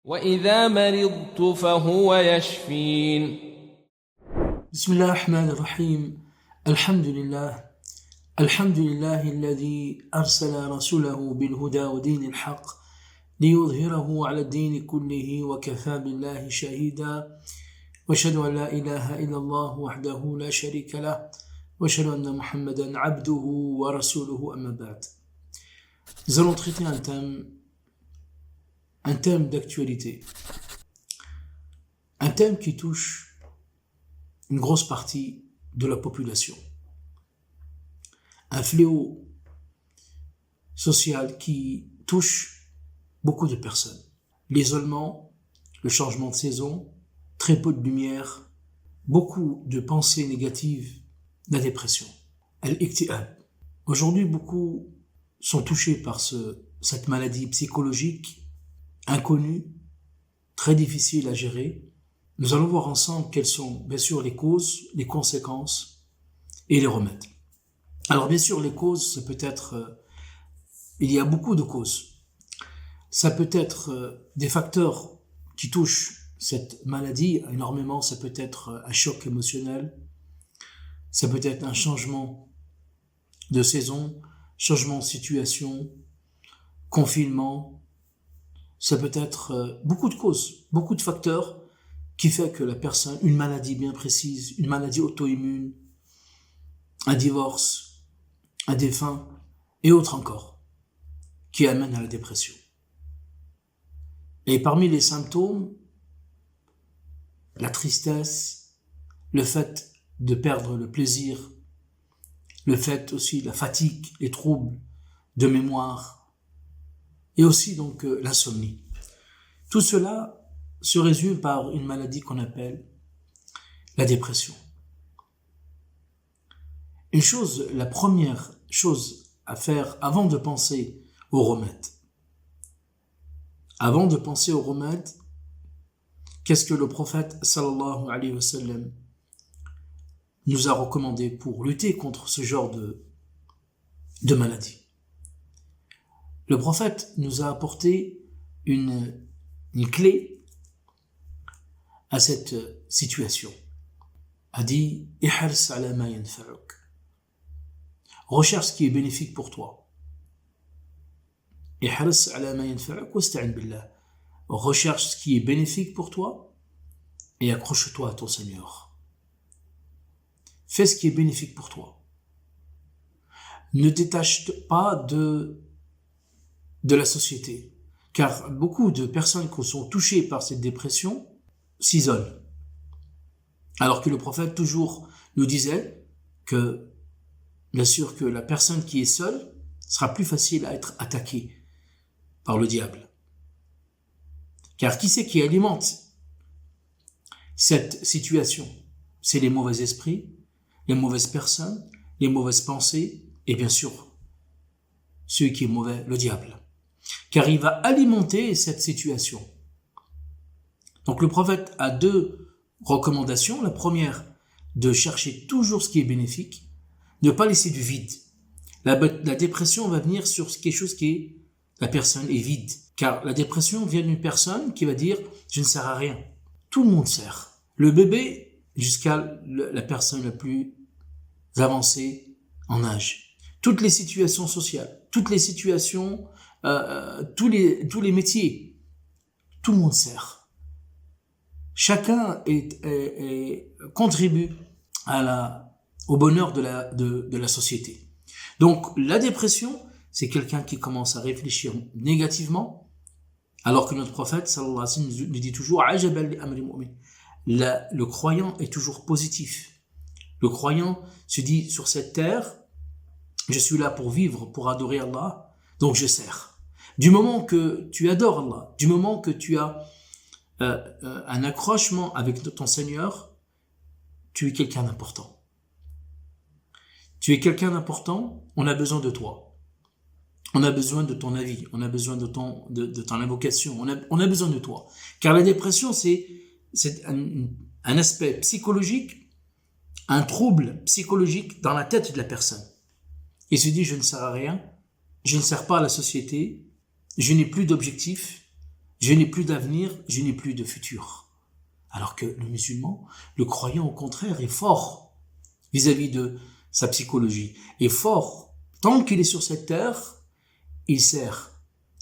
وإذا مرضت فهو يشفين. بسم الله الرحمن الرحيم. الحمد لله الذي أرسل رسوله بالهدى ودين الحق ليظهره على الدين كله وكفى بالله شهيدا وأشهد أن لا إله إلا الله وحده لا شريك له وأشهد أن محمدا عبده ورسوله أما بعد. Nous allons traiter un thème d'actualité, un thème qui touche une grosse partie de la population, un fléau social qui touche beaucoup de personnes. L'isolement, le changement de saison, très peu de lumière, beaucoup de pensées négatives, la dépression, al-iktiab. Aujourd'hui, beaucoup sont touchés par cette maladie psychologique inconnue, très difficile à gérer. Nous allons voir ensemble quelles sont bien sûr les causes, les conséquences et les remèdes. Alors bien sûr les causes, ça peut être, il y a beaucoup de causes. Ça peut être des facteurs qui touchent cette maladie énormément, ça peut être un choc émotionnel, ça peut être un changement de saison, changement de situation, confinement, ça peut être beaucoup de causes, beaucoup de facteurs qui fait que la personne, une maladie bien précise, une maladie auto-immune, un divorce, un défunt et autres encore, qui amènent à la dépression. Et parmi les symptômes, la tristesse, le fait de perdre le plaisir, le fait aussi la fatigue, les troubles de mémoire, et aussi donc l'insomnie. Tout cela se résume par une maladie qu'on appelle la dépression. La première chose à faire avant de penser au remède. Avant de penser au remède, qu'est-ce que le prophète sallallahu alayhi wa sallam nous a recommandé pour lutter contre ce genre de maladie? Le prophète nous a apporté une clé à cette situation. A dit « Ihars ala ma yanfa'uk » recherche ce qui est bénéfique pour toi. « Ihars ala ma yanfa'uk wasta'in billah » recherche ce qui est bénéfique pour toi et accroche-toi à ton Seigneur. Fais ce qui est bénéfique pour toi. Ne détache pas de la société, car beaucoup de personnes qui sont touchées par cette dépression s'isolent. Alors que le prophète toujours nous disait que, bien sûr, que la personne qui est seule sera plus facile à être attaquée par le diable. Car qui c'est qui alimente cette situation? C'est les mauvais esprits, les mauvaises personnes, les mauvaises pensées, et bien sûr, celui qui est mauvais, le diable. Car il va alimenter cette situation. Donc le prophète a deux recommandations. La première, de chercher toujours ce qui est bénéfique, ne pas laisser du vide. La dépression va venir sur quelque chose qui est, la personne est vide. Car la dépression vient d'une personne qui va dire « je ne sers à rien ». Tout le monde sert. Le bébé jusqu'à la personne la plus avancée en âge. Toutes les situations sociales, toutes les situations, tous les métiers, tout le monde sert. Chacun contribue au bonheur de la société. Donc la dépression, c'est quelqu'un qui commence à réfléchir négativement, alors que notre prophète sallallahu alayhi wa sallam nous dit toujours ajaban li amri mu'min. Le croyant est toujours positif. Le croyant se dit sur cette terre, je suis là pour vivre, pour adorer Allah, donc je sers. Du moment que tu adores Allah, du moment que tu as un accrochement avec ton Seigneur, tu es quelqu'un d'important. Tu es quelqu'un d'important, on a besoin de toi. On a besoin de ton avis, on a besoin de ton invocation, on a besoin de toi. Car la dépression, c'est un aspect psychologique, un trouble psychologique dans la tête de la personne. Il se dit, je ne sers à rien, je ne sers pas à la société, je n'ai plus d'objectif, je n'ai plus d'avenir, je n'ai plus de futur. Alors que le musulman, le croyant au contraire, est fort vis-à-vis de sa psychologie, est fort. Tant qu'il est sur cette terre, il sert.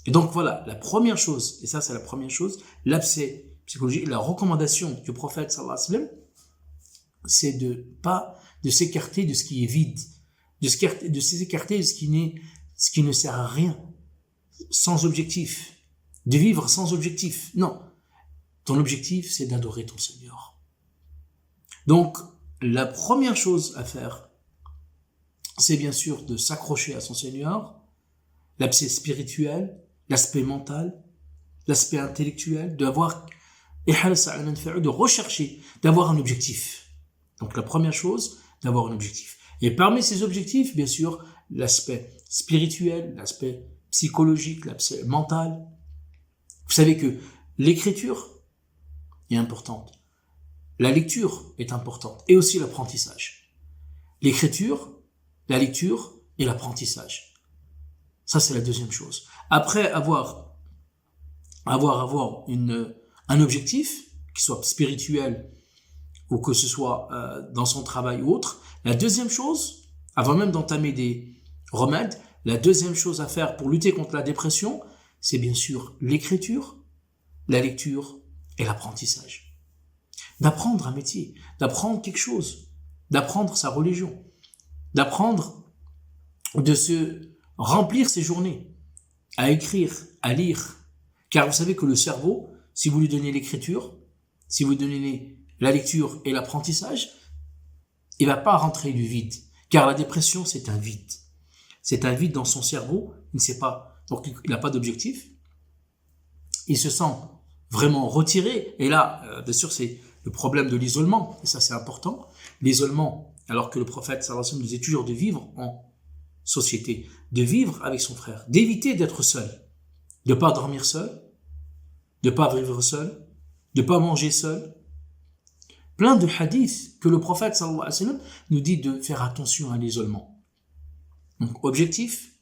Et donc voilà, la première chose, et ça c'est la première chose, l'abcès psychologique, la recommandation du prophète sallallahu alayhi wa sallam, c'est de s'écarter de ce qui est vide, de s'écarter de ce qui ne sert à rien, sans objectif, de vivre sans objectif. Non, ton objectif c'est d'adorer ton Seigneur. Donc la première chose à faire, c'est bien sûr de s'accrocher à son Seigneur, l'aspect spirituel, l'aspect mental, l'aspect intellectuel, de rechercher, d'avoir un objectif. Donc la première chose, d'avoir un objectif. Et parmi ces objectifs, bien sûr, l'aspect spirituel, l'aspect psychologique, l'aspect mental. Vous savez que l'écriture est importante. La lecture est importante. Et aussi l'apprentissage. L'écriture, la lecture et l'apprentissage. Ça, c'est la deuxième chose. Après avoir un objectif, qui soit spirituel ou que ce soit dans son travail ou autre, la deuxième chose, avant même d'entamer des remèdes, la deuxième chose à faire pour lutter contre la dépression, c'est bien sûr l'écriture, la lecture et l'apprentissage. D'apprendre un métier, d'apprendre quelque chose, d'apprendre sa religion, d'apprendre de se remplir ses journées, à écrire, à lire. Car vous savez que le cerveau, si vous lui donnez l'écriture, si vous lui donnez la lecture et l'apprentissage, il ne va pas rentrer du vide. Car la dépression, c'est un vide. C'est un vide dans son cerveau, il ne sait pas, donc il n'a pas d'objectif. Il se sent vraiment retiré. Et là, bien sûr, c'est le problème de l'isolement. Et ça, c'est important. L'isolement, alors que le prophète sallallahu alayhi wa sallam disait toujours de vivre en société, de vivre avec son frère, d'éviter d'être seul, de ne pas dormir seul, de ne pas vivre seul, de ne pas manger seul. Plein de hadiths que le prophète sallallahu alayhi wa sallam nous dit de faire attention à l'isolement. Donc, objectif,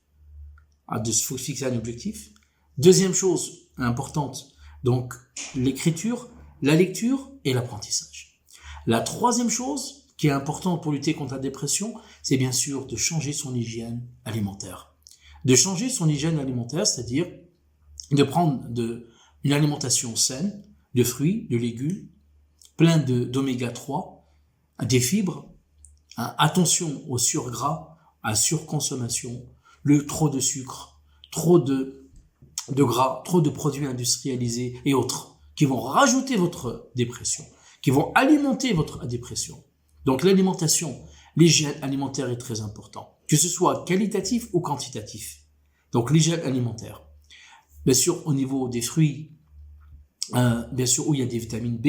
de se fixer un objectif. Deuxième chose importante, donc l'écriture, la lecture et l'apprentissage. La troisième chose qui est importante pour lutter contre la dépression, c'est bien sûr de changer son hygiène alimentaire. De changer son hygiène alimentaire, c'est-à-dire de prendre une alimentation saine, de fruits, de légumes, plein d'oméga 3, des fibres, attention au surgras, à surconsommation, trop de sucre, trop de gras, trop de produits industrialisés et autres, qui vont rajouter votre dépression, qui vont alimenter votre dépression. Donc l'alimentation, l'hygiène alimentaire est très important, que ce soit qualitatif ou quantitatif. Donc l'hygiène alimentaire. Bien sûr, au niveau des fruits, bien sûr, où il y a des vitamines B,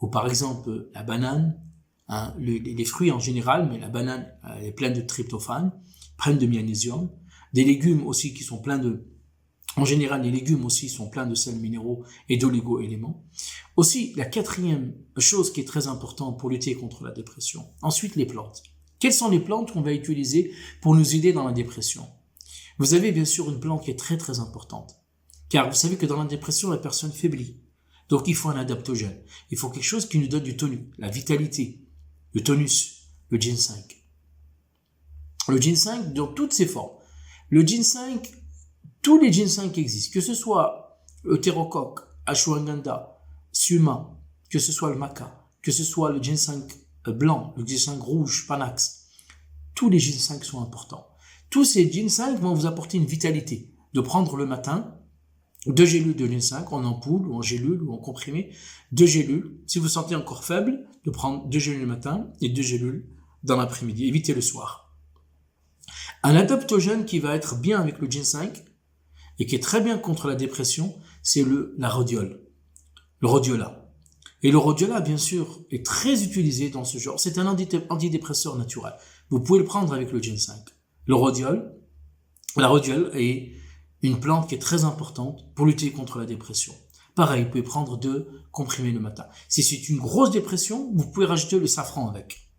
ou par exemple la banane, les fruits en général, mais la banane est pleine de tryptophane, pleine de magnésium, des légumes aussi qui sont pleins en général, les légumes aussi sont pleins de sels minéraux et d'oligo-éléments. Aussi, la quatrième chose qui est très importante pour lutter contre la dépression. Ensuite, les plantes. Quelles sont les plantes qu'on va utiliser pour nous aider dans la dépression? Vous avez bien sûr une plante qui est très très importante. Car vous savez que dans la dépression, la personne faiblit. Donc il faut un adaptogène. Il faut quelque chose qui nous donne du tonus, la vitalité, le tonus, le ginseng. Le ginseng dans toutes ses formes. Le ginseng, tous les ginsengs qui existent, que ce soit le Euterocoque, ashwagandha, suma, que ce soit le maca, que ce soit le ginseng blanc, le ginseng rouge, panax, tous les ginsengs sont importants. Tous ces ginsengs vont vous apporter une vitalité. De prendre le matin 2 gélules de ginseng en ampoule ou en gélule ou en comprimé, 2 gélules. Si vous sentez encore faible, de prendre 2 gélules le matin et 2 gélules dans l'après-midi. Évitez le soir. Un adaptogène qui va être bien avec le ginseng et qui est très bien contre la dépression, c'est la rhodiola. Le rhodiola. Et le rhodiola, bien sûr, est très utilisé dans ce genre. C'est un antidépresseur naturel. Vous pouvez le prendre avec le ginseng. La rhodiole est une plante qui est très importante pour lutter contre la dépression. Pareil, vous pouvez prendre 2 comprimés le matin. Si c'est une grosse dépression, vous pouvez rajouter le safran avec.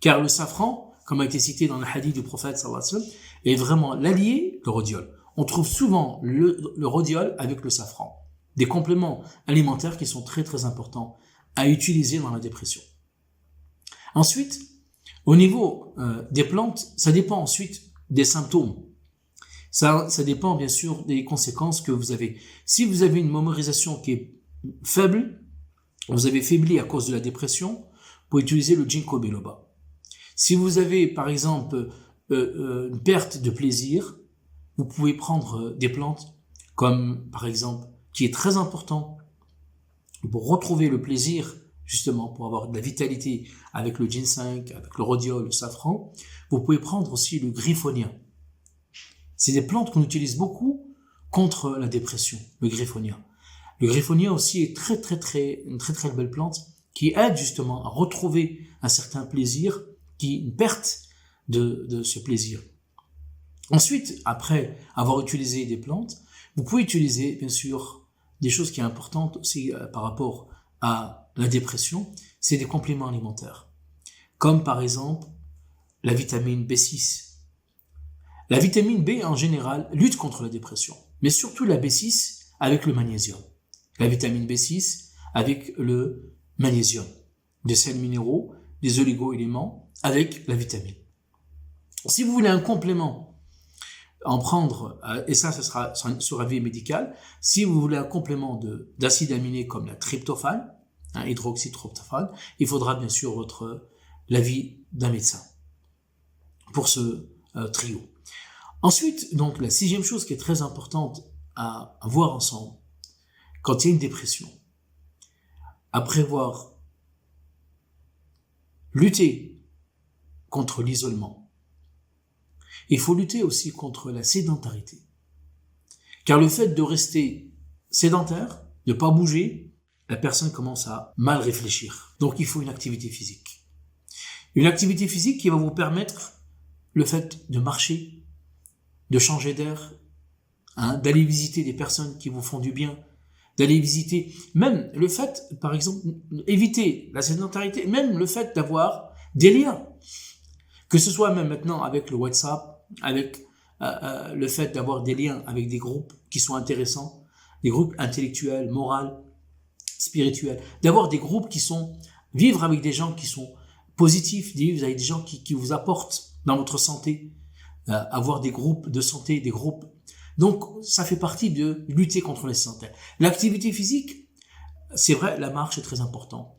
Car le safran, comme a été cité dans le hadith du prophète sallallahu alayhi wa sallam, est vraiment l'allié de rhodiole. On trouve souvent le rhodiole avec le safran. des compléments alimentaires qui sont très très importants à utiliser dans la dépression. Ensuite, au niveau des plantes, ça dépend ensuite des symptômes. Ça dépend bien sûr des conséquences que vous avez. Si vous avez une mémorisation qui est faible, vous avez faibli à cause de la dépression, vous pouvez utiliser le ginkgo biloba. Si vous avez par exemple une perte de plaisir, vous pouvez prendre des plantes comme par exemple, qui est très important pour retrouver le plaisir, justement pour avoir de la vitalité avec le ginseng, avec le rhodiol, le safran. Vous pouvez prendre aussi le griffonia. C'est des plantes qu'on utilise beaucoup contre la dépression, le griffonia. Le griffonia aussi est une très belle plante qui aide justement à retrouver un certain plaisir, une perte de ce plaisir. Ensuite, après avoir utilisé des plantes, vous pouvez utiliser bien sûr des choses qui sont importantes aussi par rapport à la dépression, c'est des compléments alimentaires, comme par exemple la vitamine B6. La vitamine B en général lutte contre la dépression, mais surtout la B6 avec le magnésium. La vitamine B6 avec le magnésium, des sels minéraux, des oligo-éléments avec la vitamine. Si vous voulez un complément, en prendre, et ça sera sur avis médical, si vous voulez un complément d'acides aminés comme la tryptophane, hydroxytryptophane, il faudra bien sûr l'avis d'un médecin pour ce trio. Ensuite, donc la sixième chose qui est très importante à voir ensemble, quand il y a une dépression, après avoir lutté contre l'isolement, il faut lutter aussi contre la sédentarité. Car le fait de rester sédentaire, de ne pas bouger, la personne commence à mal réfléchir. Donc il faut une activité physique. Une activité physique qui va vous permettre le fait de marcher, de changer d'air, d'aller visiter des personnes qui vous font du bien, d'aller visiter, même le fait, par exemple, éviter la sédentarité, même le fait d'avoir des liens, que ce soit même maintenant avec le WhatsApp, avec le fait d'avoir des liens avec des groupes qui sont intéressants, des groupes intellectuels, moraux, spirituels, d'avoir des groupes qui sont, vivre avec des gens qui sont positifs, vivre avec des gens qui vous apportent dans votre santé, avoir des groupes de santé, des groupes. Donc, ça fait partie de lutter contre la sédentarité. L'activité physique, c'est vrai, la marche est très importante.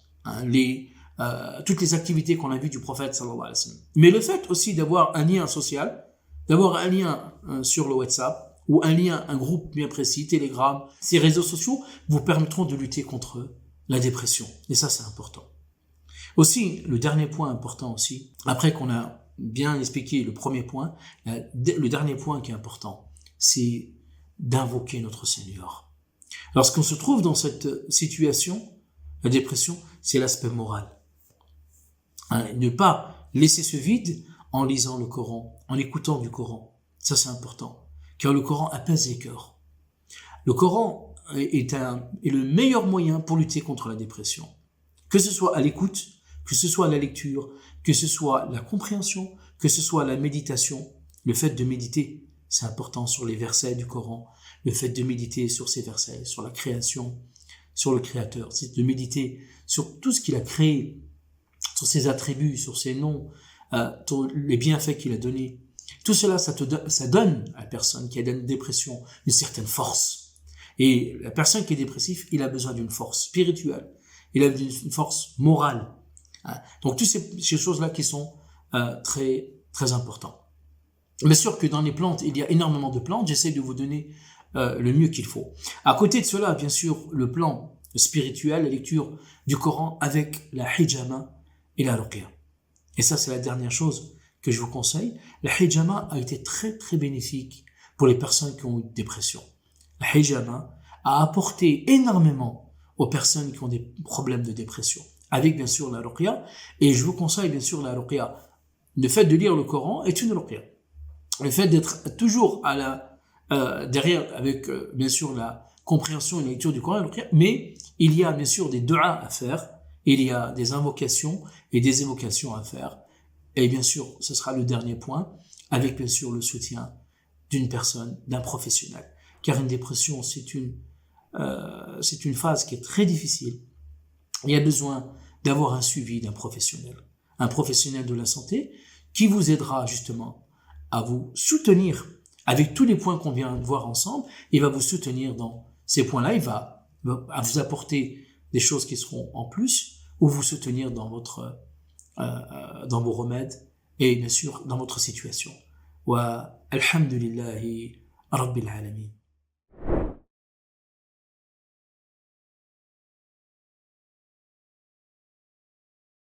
Toutes les activités qu'on a vues du prophète sallallahu alayhi wa sallam. Mais le fait aussi d'avoir un lien social, d'avoir un lien sur le WhatsApp, ou un lien, un groupe bien précis, Telegram, ces réseaux sociaux vous permettront de lutter contre la dépression. Et ça, c'est important. Aussi, le dernier point important aussi, après qu'on a bien expliqué le premier point, le dernier point qui est important, c'est d'invoquer notre Seigneur. Lorsqu'on se trouve dans cette situation, la dépression, c'est l'aspect moral. Ne pas laisser ce vide en lisant le Coran, en écoutant du Coran. Ça, c'est important. Car le Coran apaise les cœurs. Le Coran est le meilleur moyen pour lutter contre la dépression. Que ce soit à l'écoute, que ce soit à la lecture, que ce soit la compréhension, que ce soit la méditation. Le fait de méditer, c'est important sur les versets du Coran. Le fait de méditer sur ces versets, sur la création, sur le Créateur. C'est de méditer sur tout ce qu'il a créé, sur ses attributs, sur ses noms, les bienfaits qu'il a donnés. Tout cela, ça donne à la personne qui a une dépression une certaine force. Et la personne qui est dépressive, il a besoin d'une force spirituelle. Il a d'une force morale. Donc, toutes ces choses-là qui sont très, très importantes. Bien sûr que dans les plantes, il y a énormément de plantes. J'essaie de vous donner le mieux qu'il faut. À côté de cela, bien sûr, le plan spirituel, la lecture du Coran avec la hijama et la ruqya. Et ça, c'est la dernière chose que je vous conseille. La hijama a été très, très bénéfique pour les personnes qui ont eu une dépression. La hijama a apporté énormément aux personnes qui ont des problèmes de dépression. Avec, bien sûr, la ruqya. Et je vous conseille, bien sûr, la ruqya. Le fait de lire le Coran est une ruqya. Le fait d'être toujours derrière avec, bien sûr, la compréhension et la lecture du Coran, mais il y a, bien sûr, des du'a à faire. Il y a des invocations et des évocations à faire. Et bien sûr, ce sera le dernier point, avec bien sûr le soutien d'une personne, d'un professionnel. Car une dépression, c'est une c'est une phase qui est très difficile. Il y a besoin d'avoir un suivi d'un professionnel, un professionnel de la santé qui vous aidera justement à vous soutenir avec tous les points qu'on vient de voir ensemble. Il va vous soutenir dans ces points-là, il va vous apporter des choses qui seront en plus ou vous soutenir dans dans vos remèdes et bien sûr dans votre situation. Wa alhamdulillahi rabbil alamin.